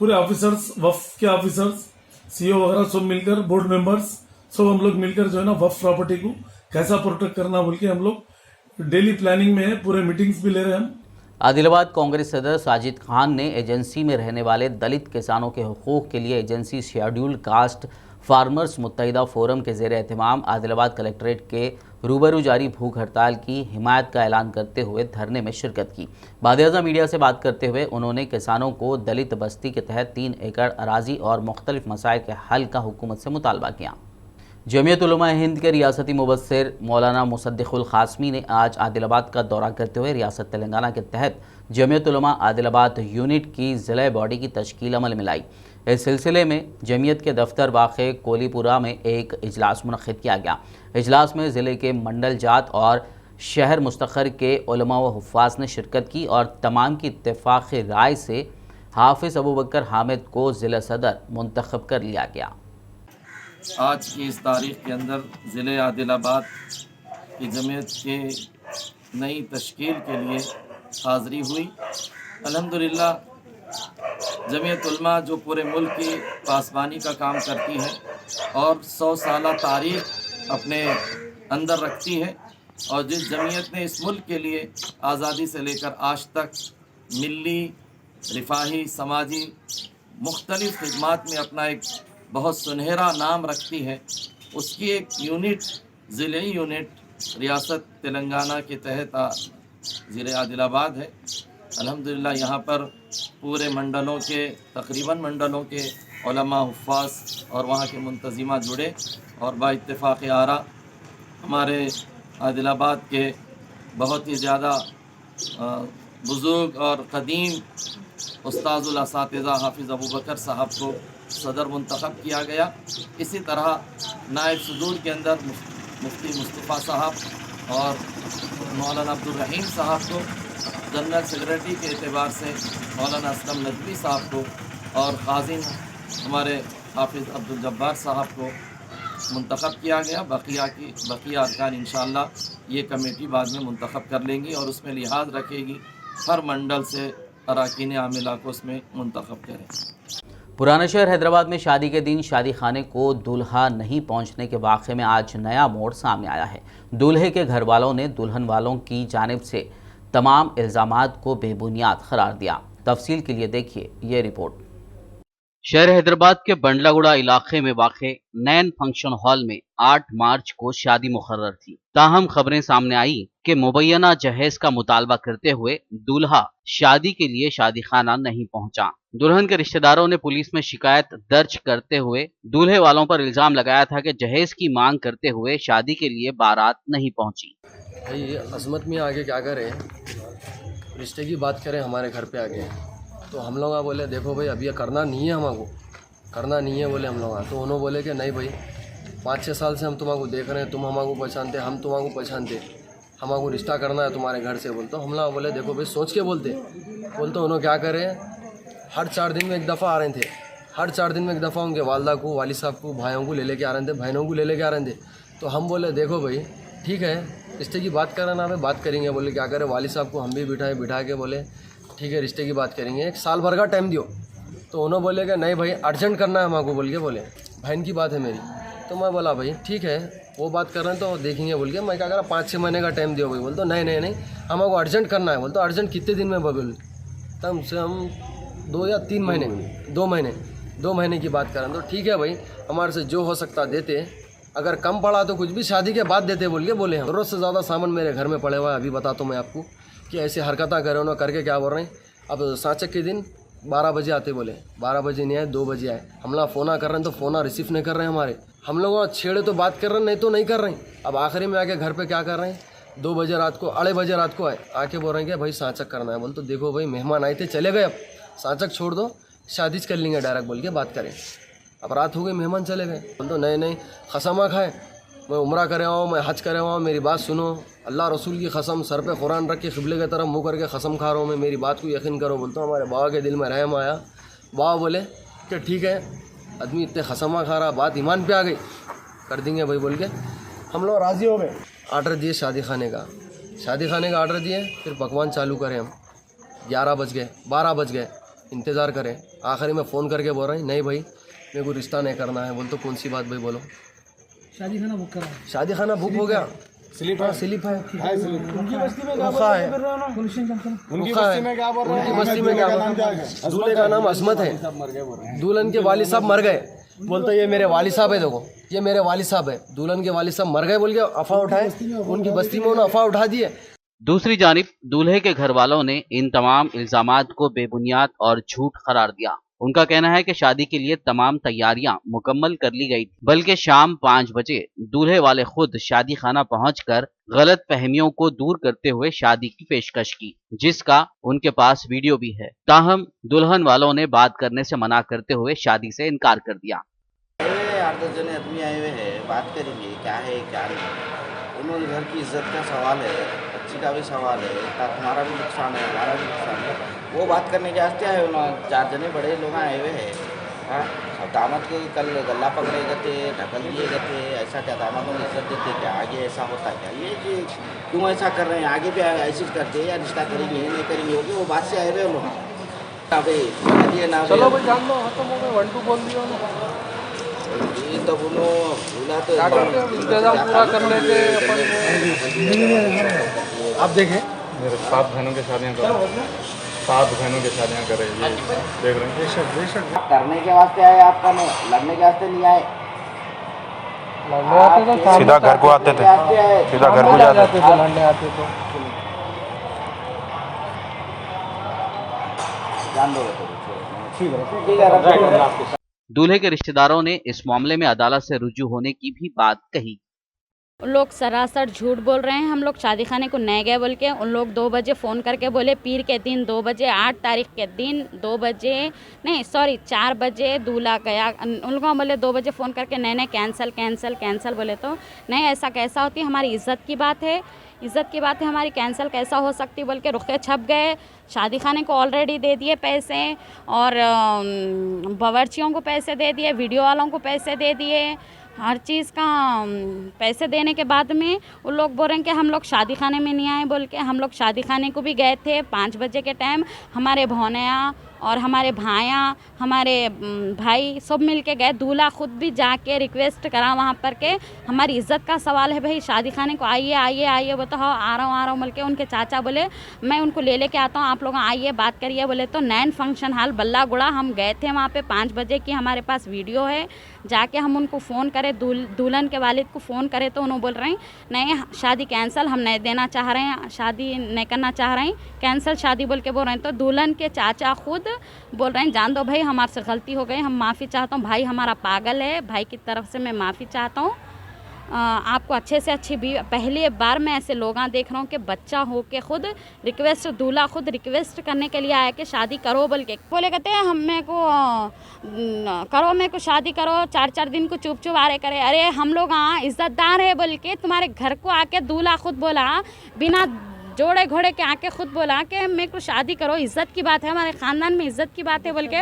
पूरे ऑफिसर्स, वक्फ के ऑफिसर्स, CO वगैरह सब मिलकर, बोर्ड मेंबर्स सब हम लोग मिलकर जो है ना वक्फ प्रॉपर्टी को कैसा प्रोटेक्ट करना बोल के हम लोग डेली प्लानिंग में है, पूरे मीटिंग्स भी ले रहे हैं हम। आदिलाबाद कांग्रेस सदर साजिद खान ने एजेंसी में रहने वाले दलित किसानों के हुकूक के लिए एजेंसी शेड्यूल्ड कास्ट फार्मर्स मुत्तहिदा फोरम के ज़ेर एहतमाम आदिलाबाद कलेक्ट्रेट के रूबरू जारी भूख हड़ताल की हिमायत का ऐलान करते हुए धरने में शिरकत की। बाद मीडिया से बात करते हुए उन्होंने किसानों को दलित बस्ती के तहत 3 एकड़ अराजी और मुख्तलिफ मसाइल के हल का हुकूमत से मुतालबा किया। जमीयत उलमा हिंद के रियासती मुबस्सिर मौलाना मुसद्दिकुल कासमी ने आज आदिलाबाद का दौरा करते हुए रियासत तेलंगाना के तहत जमीयत उलमा आदिलाबाद यूनिट की ज़िला बॉडी की तश्कील अमल में लाई। इस सिलसिले में जमीयत के दफ्तर वाक़े कोलीपुरा में एक इजलास मुनक़्क़िद किया गया। इजलास में ज़िले के मंडल जात और शहर मुस्तखर के उलमा व हुफ़्फ़ाज़ ने शिरकत की और तमाम की इत्तेफ़ाक़ी राय से हाफिज़ अबू बकर हामिद को ज़िला सदर मुंतखब कर लिया गया। आज की इस तारीख़ के अंदर ज़िले आदिलाबाद की जमीयत के नई तश्कील के लिए हाज़री हुई। अल्हम्दुलिल्लाह जमीयत उलमा जो पूरे मुल्क की पासबानी का काम करती है और 100 साल तारीख़ अपने अंदर रखती है और जिस जमीयत ने इस मुल्क के लिए आज़ादी से लेकर आज तक मिली रिफाही समाजी मुख्तलिफ़ खिदमात में अपना एक बहुत सुनहरा नाम रखती है, उसकी एक यूनिट ज़िले यूनिट रियासत तेलंगाना के तहत ज़िले आदिलाबाद है। अल्हम्दुलिल्लाह यहाँ पर पूरे मंडलों के तकरीबन मंडलों के उलमा हुफ़्फ़ाज़ और वहाँ के मुंतज़िमा जुड़े और बाइत्तेफ़ाक़ आरा हमारे आदिलाबाद के बहुत ही ज़्यादा बुज़ुर्ग और क़दीम उस्ताज़ुल असातिज़ा हाफिज़ अबू बकर साहब को सदर मुंतखब किया गया। इसी तरह नायब सदूर के अंदर मुफ्ती मुस्तफ़ा साहब और मौलाना अब्दुल रहीम साहब को, जनरल सेक्रेटरी के एतबार से मौलाना असलम नदवी साहब को और क़ाज़ी हमारे हाफिज़ अब्दुल जब्बार साहब को मुंतखब किया गया। बकिया अरकान इंशाअल्लाह ये कमेटी बाद में मुंतखब कर लेंगी और उसमें लिहाज रखेगी हर मंडल से अरकान आमिला को उसमें मुंतखब करें। पुराना शहर हैदराबाद में शादी के दिन शादी खाने को दूल्हा नहीं पहुंचने के वाक़े में आज नया मोड़ सामने आया है। दूल्हे के घर वालों ने दुल्हन वालों की जानिब से तमाम इल्ज़ामात को बेबुनियाद करार दिया। तफसील के लिए देखिए ये रिपोर्ट। शहर हैदराबाद के बंडलागुड़ा इलाके में वाक़े नैन फंक्शन हॉल में 8 मार्च को शादी मुकर्रर थी। ताहम खबरें सामने आई कि मुबैना जहेज का मुतालबा करते हुए दूल्हा शादी के लिए शादी खाना नहीं पहुंचा। दुल्हन के रिश्तेदारों ने पुलिस में शिकायत दर्ज करते हुए दूल्हे वालों पर इल्जाम लगाया था कि जहेज की मांग करते हुए शादी के लिए बारात नहीं पहुंची। भाई अजमत में आगे क्या करें, रिश्ते की बात करें हमारे घर पे आके, तो हम लोग बोले देखो भाई अभी ये करना नहीं है, हमको करना नहीं है बोले हम लोग। तो उन्होंने बोले कि नहीं भाई 5-6 साल से हम तुम्हारा देख रहे हैं, तुम हमको पहचानते, हम तुम्हारा पहचानते, हमको रिश्ता करना है तुम्हारे घर से बोलते। हम लोग बोले देखो भाई सोच के बोलते उन्होंने क्या करे, हर 4 दिन में एक दफ़ा आ रहे थे, हर 4 दिन में एक दफ़ा उनके वालदा को, वाली साहब को, भाइयों को ले लेके आ रहे थे, बहनों को ले लेके आ रहे थे। तो हम बोले देखो भाई ठीक है रिश्ते की बात करना है, बात करेंगे। बोले क्या करें, वाली साहब को हम भी बिठा के बोले ठीक है रिश्ते की बात करेंगे, 1 साल भर का टाइम दियो। तो उन्होंने बोले कि नहीं भाई अर्जेंट करना है हमको बोल के, बोले बहन की बात है मेरी। तो मैं बोला भाई ठीक है वो बात कर रहे हैं तो देखेंगे बोल के। मैं क्या करा 5-6 महीने का टाइम दियो भाई। बोल तो नहीं हमको अर्जेंट करना है। बोल तो अर्जेंट कितने दिन में बोल, तब से हम 2 या 3 महीने 2 महीने की बात करें। तो ठीक है भाई हमारे से जो हो सकता देते, अगर कम पड़ा तो कुछ भी शादी के बाद देते बोल के बोले। हम ज़रूरत से ज़्यादा सामान मेरे घर में पड़े हुआ है, अभी बताता हूँ मैं आपको कि ऐसे हरकतें करे उन्होंने करके क्या बोल रहे हैं। अब साँचक के दिन 12 बजे आते बोले, 12 बजे नहीं आए, 2 बजे आए। हम लोग फ़ोना कर रहे हैं तो फ़ोना रिसीव नहीं कर रहे हैं हमारे। हम लोग छेड़े तो बात कर रहे हैं, नहीं तो नहीं कर रहे हैं। अब आखिरी में आके घर पे क्या कर रहे हैं, 2 बजे रात को, 2:30 बजे रात को आए, आके बोल रहे हैं कि भाई साँचक करना है। बोल तो देखो भाई मेहमान आए थे चले गए, अब साँचक छोड़ दो शादी कर लेंगे डायरेक्ट बोल के बात करें। अब रात हो गई मेहमान चले गए। बोल तो नहीं खसमा खाए, मैं उम्रा करे हुआ हूँ, मैं हज करे हुआ हूँ, मेरी बात सुनो, अल्लाह रसूल की कसम सर पे कुरान रख के क़िबले की तरफ मुँह करके कसम खा रहा हूँ मैं, मेरी बात को यकीन करो। बोलता हूँ हमारे बाबा के दिल में रहम आया। बाबा बोले कि ठीक है आदमी इतने खसमा खा रहा, बात ईमान पे आ गई, कर देंगे भाई बोल के हम लोग राज़ी हो गए। आर्डर दिए शादी खाने का आर्डर दिए, फिर पकवान चालू करें हम। 11 बज गए, 12 बज गए, इंतज़ार करें। आखिरी में फ़ोन करके बोल रहे हैं नहीं भाई मेरे को रिश्ता नहीं करना है। बोल तो कौन सी बात भाई बोलो, शादी खाना बुक हो गया। स्लिप है उनकी बस्ती में क्या रुखा है। उनकी बस्ती में क्या बोल रहे हैं? उनकी बस्ती में क्या बोल रहे हैं? दूल्हे का नाम असमत है, दुल्हन के वालिद साहब मर गए, बोलते ये मेरे वालिद साहब है, देखो ये मेरे वालिद साहब है, दुल्हन के वालिद साहब मर गए बोल के अफवाह उठाए, उनकी बस्ती में उन्होंने अफवाह उठा दिए। दूसरी जानिब दूल्हे के घर वालों ने इन तमाम इल्जामात को बेबुनियाद और झूठ करार दिया। उनका कहना है कि शादी के लिए तमाम तैयारियां मुकम्मल कर ली गई थी, बल्कि शाम 5 बजे दूल्हे वाले खुद शादी खाना पहुंचकर गलत फहमियों को दूर करते हुए शादी की पेशकश की, जिसका उनके पास वीडियो भी है। ताहम दुल्हन वालों ने बात करने से मना करते हुए शादी से इनकार कर दिया। 8-10 जने आदमी आए हुए हैं, बात करेंगे क्या है क्या नहीं। उन्होंने घर की इज्जत का सवाल है, बच्ची का भी सवाल है, तुम्हारा भी नुकसान है, हमारा भी नुकसान है, वो बात करने के वास्ते आए। 4 जने बड़े लोग आए हुए हैं। हाँ, अब दामाद को कल गला पकड़े गए थे, ढकल दिए गए थे, ऐसा क्या दामादों को इज्जत देते क्या? आगे ऐसा होता क्या? ये कि क्यों ऐसा कर रहे हैं, आगे भी ऐसी करते हैं या रिश्ता करेंगे नहीं करेंगे, होगी वो बात से आए हुए लोग। चलो भाई जान लो, खत्म हो गए, 1-2 बोल दिया ये तो बोलो बोला तो इंतजाम पूरा कर लेते अपन। आप देखें मेरे 7 बहनों की शादियाँ कर रहे हैं, 7 बहनों की शादियाँ कर रहे हैं, ये देख रहे हैं। बेशक करने के वास्ते आए, आपका नहीं लड़ने के वास्ते नहीं आए। लड़ने आते तो सीधा घर को आते थे, सीधा घर को जाते थे। लड़ने आते तो जान दो ठीक है। दूल्हे के रिश्तेदारों ने इस मामले में अदालत से रुजू होने की भी बात कही। उन लोग सरासर झूठ बोल रहे हैं। हम लोग शादी खाने को नहीं गए बोल के उन लोग 2 बजे फ़ोन करके बोले पीर के दिन 2 बजे 8 तारीख के दिन 2 बजे नहीं 4 बजे दूल्हा गया। उन लोगों बोले 2 बजे फ़ोन करके नहीं कैंसिल बोले तो नहीं ऐसा कैसा होती, हमारी इज़्ज़त की बात है, इज़्ज़त की बात है हमारी, कैंसिल कैसा हो सकती बोल के रुखे छप गए। शादी खाने को ऑलरेडी दे दिए पैसे और बावर्चियों को पैसे दे दिए, वीडियो वालों को पैसे दे दिए, हर चीज़ का पैसे देने के बाद में वो लोग बोल रहे हैं कि हम लोग शादी खाने में नहीं आए बोल के। हम लोग शादी खाने को भी गए थे 5 बजे के टाइम, हमारे भौनिया और हमारे भाया हमारे भाई सब मिल के गए। दूल्हा खुद भी जाके रिक्वेस्ट करा वहाँ पर के हमारी इज़्ज़त का सवाल है भाई, शादी खाने को आइए वो तो हाँ आ रहा हूँ बोल के। उनके चाचा बोले मैं उनको ले आता हूँ, आप लोग आइए बात करिए बोले तो। नैन फंक्शन हॉल बल्लागुड़ा हम गए थे वहाँ पे 5 बजे की हमारे पास वीडियो है। जाके हम उनको फ़ोन करे, दुल्हन के वालिद को फ़ोन करे तो उन्होंने बोल रहे हैं नहीं शादी कैंसिल, हम नहीं देना चाह रहे हैं, शादी नहीं करना चाह रहे हैं, कैंसिल शादी बोल के बोल रहे हैं। तो दुल्हन के चाचा खुद बोल रहे हैं जान दो भाई हमारे से गलती हो गई, हम माफ़ी चाहता हूँ, भाई हमारा पागल है, भाई की तरफ से मैं माफ़ी चाहता हूँ। आपको अच्छे से अच्छी भी पहली बार मैं ऐसे लोग देख रहा हूँ कि बच्चा हो के खुद रिक्वेस्ट, दूल्हा खुद रिक्वेस्ट करने के लिए आया कि शादी करो बोल के। बोले कहते हैं हम मेरे को करो, मेरे को शादी करो, 4 दिन को चुप आ रहे करे। अरे हम लोग इज़्ज़तदार है बोल के तुम्हारे घर को आके दूल्हा खुद बोला, बिना जोड़े घोड़े के आके खुद बोला कि मेरे को शादी करो, इज़्ज़त की बात है, हमारे ख़ानदान में इज़्ज़त की बात है बोल के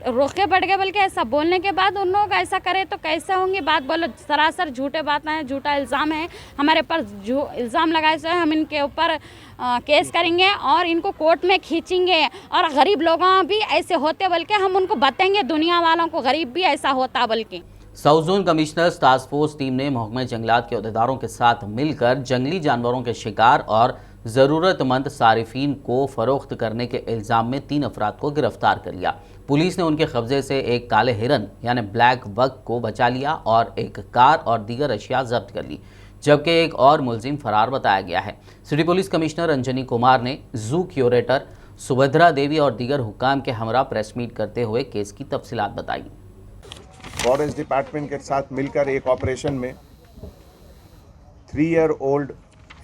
रोके बढ़ गए बोल के। ऐसा बोलने के बाद उन लोग ऐसा करे तो कैसे होंगे बात? बोलो सरासर झूठे बात है, झूठा इल्ज़ाम है हमारे पर, जो इल्ज़ाम लगाए से हम इनके ऊपर केस करेंगे और इनको कोर्ट में खींचेंगे। और गरीब लोगों भी ऐसे होते बोल के हम उनको बताएंगे, दुनिया वालों को गरीब भी ऐसा होता बोल के। South zone commissioners task force team ने महकमा जंगलात के अहदेदारों के साथ मिलकर जंगली जानवरों के शिकार और ज़रूरतमंद सारिफीन को फ़रोख्त करने के इल्ज़ाम में 3 अफराद को गिरफ्तार कर लिया। पुलिस ने उनके कब्जे से एक काले हिरन यानी ब्लैक बक को बचा लिया और एक कार और दीगर अशिया जब्त कर ली, जबकि एक और मुलजिम फरार बताया गया है। City police commissioner Anjani Kumar ने जू क्यूरेटर सुभद्रा देवी और दीगर हुक्काम के हमरा प्रेस मीट करते हुए केस की तफसीलात बताई। फॉरेस्ट डिपार्टमेंट के साथ मिलकर एक ऑपरेशन में 3-year-old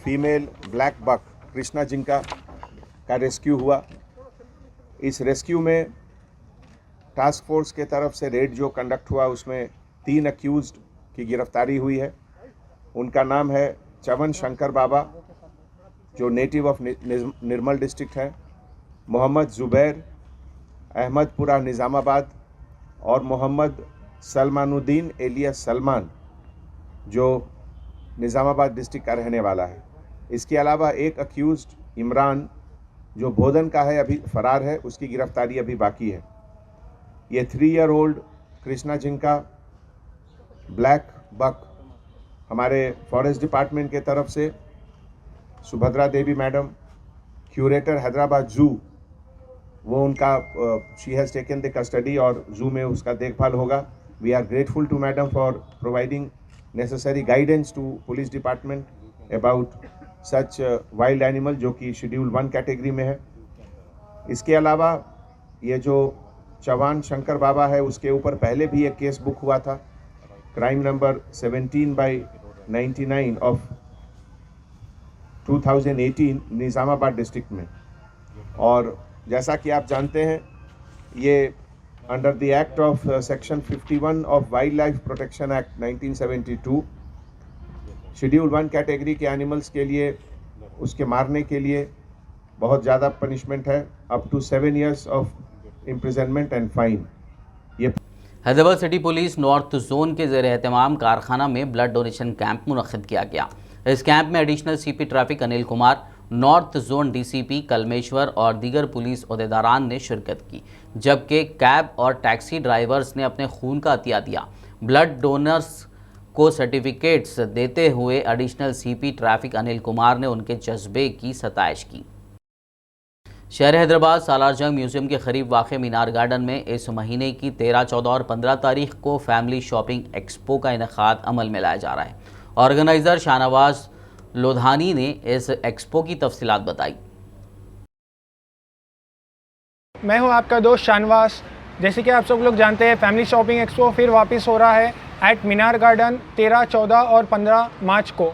female black buck Krishna Jinka का रेस्क्यू हुआ। इस रेस्क्यू में टास्क फोर्स के तरफ से रेड जो कंडक्ट हुआ उसमें 3 अक्यूज्ड की गिरफ्तारी हुई है। उनका नाम है चवन शंकर बाबा जो नेटिव ऑफ निर्मल डिस्ट्रिक्ट है, मोहम्मद ज़ुबैर अहमदपुरा निज़ामाबाद और मोहम्मद सलमानुद्दीन एलियस सलमान जो निज़ामाबाद डिस्ट्रिक्ट का रहने वाला है। इसके अलावा एक अक्यूज्ड इमरान जो बोधन का है अभी फरार है, उसकी गिरफ्तारी अभी बाकी है। ये 3-year-old कृष्णा जिंका ब्लैक बक हमारे फॉरेस्ट डिपार्टमेंट के तरफ से Subhadra Devi madam, curator Hyderabad zoo, वो उनका she has taken the custody और जू में उसका देखभाल होगा. We are grateful to madam for providing necessary guidance to police department about such wild animal जो कि शेड्यूल 1 कैटेगरी में है. इसके अलावा ये जो चौहान शंकर बाबा है उसके ऊपर पहले भी एक केस बुक हुआ था, crime number 17/99 of 2018 Nizamabad district में. और जैसा कि आप जानते हैं ये under the act of section 51 of wild life protection act 1972 schedule 1 category के एनिमल्स के लिए उसके मारने के लिए बहुत ज़्यादा पनिशमेंट है, up to 7 years of imprisonment and fine. ये Hyderabad city police north zone के ज़ेर एहतमाम कारखाना में ब्लड डोनेशन कैंप मुनक्किद किया गया. इस कैंप में additional CP traffic Anil Kumar, north zone DCP Kalmeshwar और दीगर पुलिस ओहदेदारान ने शिरकत की, जबकि कैब और टैक्सी ड्राइवर्स ने अपने खून का अतिया दिया. ब्लड डोनर्स को सर्टिफिकेट्स देते हुए additional CP traffic Anil Kumar ने उनके जज्बे की सताइश की. शहर हैदराबाद सालार जंग म्यूज़ियम के करीब वाक़ मीनार गार्डन में इस महीने की 13, 14 और 15 तारीख को फैमिली शॉपिंग एक्सपो का इनेकाद अमल में लाया जा रहा है. ऑर्गेनाइज़र शाहनवाज लोधानी ने इस एक्सपो की तफसीलात बताई. मैं हूं आपका दोस्त शाहनवाज. जैसे कि आप सब लोग जानते हैं फैमिली शॉपिंग एक्सपो फिर वापस हो रहा है एट मीनार गार्डन 13, 14 और 15 मार्च को.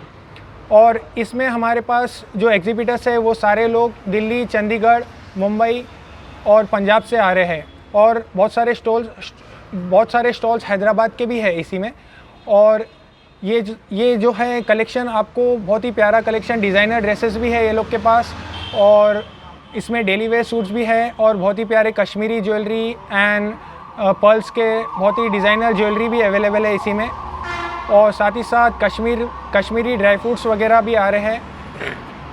और इसमें हमारे पास जो एग्जिबिटर्स है वो सारे लोग दिल्ली, चंडीगढ़, मुंबई और पंजाब से आ रहे हैं. और बहुत सारे स्टॉल्स हैदराबाद के भी है इसी में. और ये जो है कलेक्शन आपको बहुत ही प्यारा कलेक्शन, डिज़ाइनर ड्रेसेस भी है ये लोग के पास, और इसमें डेली वेयर सूट्स भी है और बहुत ही प्यारे कश्मीरी ज्वेलरी एंड पर्ल्स के बहुत ही डिज़ाइनर ज्वेलरी भी अवेलेबल है इसी में. और साथ ही साथ कश्मीरी ड्राई फ्रूट्स वगैरह भी आ रहे हैं.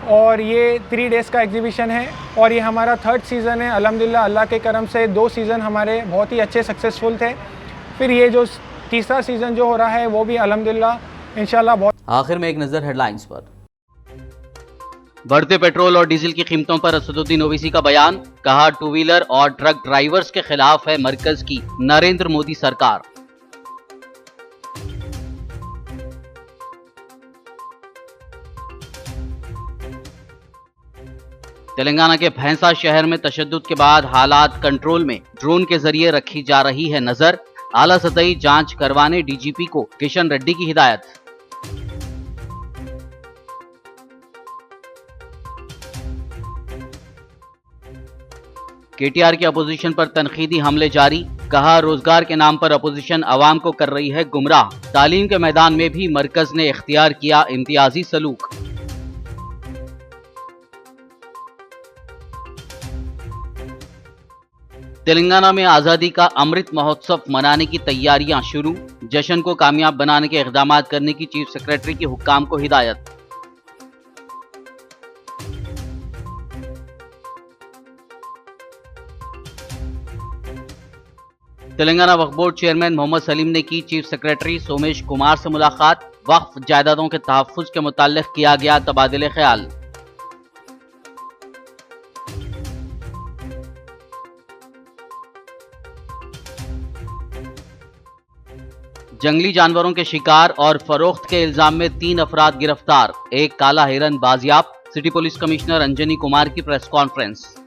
और ये 3 डेज़ का एग्जीबिशन है और ये हमारा 3rd सीज़न है. अल्हम्दुलिल्लाह अल्लाह के करम से 2 सीज़न हमारे बहुत ही अच्छे सक्सेसफुल थे. फिर ये जो तीसरा सीज़न जो हो रहा है वो भी अल्हम्दुलिल्लाह इंशाल्लाह बहुत. आखिर में एक नज़र हेडलाइंस पर. बढ़ते पेट्रोल और डीजल की कीमतों पर असदुद्दीन ओवैसी का बयान. कहा, 2 व्हीलर और ट्रक ड्राइवर्स के खिलाफ है मरकज की नरेंद्र मोदी सरकार. तेलंगाना के भैंसा शहर में तशद्दुद के बाद हालात कंट्रोल में, ड्रोन के जरिए रखी जा रही है नजर. आला सतही जांच करवाने डीजीपी को किशन रेड्डी की हिदायत. केटीआर की अपोजिशन पर तनकीदी हमले जारी. कहा, रोजगार के नाम पर अपोजिशन अवाम को कर रही है गुमराह. तालीम के मैदान में भी मरकज ने इख्तियार किया इम्तियाजी सलूक. तेलंगाना में आज़ादी का अमृत महोत्सव मनाने की तैयारियां शुरू. जश्न को कामयाब बनाने के इक़दाम करने की चीफ सेक्रेटरी की हुक्काम को हिदायत. तेलंगाना वक्फ बोर्ड चेयरमैन मोहम्मद सलीम ने की चीफ सेक्रेटरी सोमेश कुमार से मुलाकात. वक्फ जायदादों के तहफ़्फ़ुज़ के मुताल्लिक़ किया गया तबादले ख्याल. जंगली जानवरों के शिकार और फरोख्त के इल्जाम में 3 अफराद गिरफ्तार. एक काला हिरन बाजियाब. City police commissioner Anjani Kumar की प्रेस कॉन्फ्रेंस.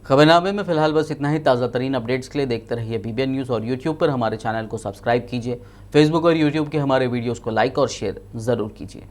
खबरनामे में फिलहाल बस इतना ही. ताज़ा तरीन अपडेट्स के लिए देखते रहिए BBN न्यूज़ और YouTube पर हमारे चैनल को सब्सक्राइब कीजिए. फेसबुक और YouTube के हमारे वीडियोस को लाइक और शेयर ज़रूर कीजिए.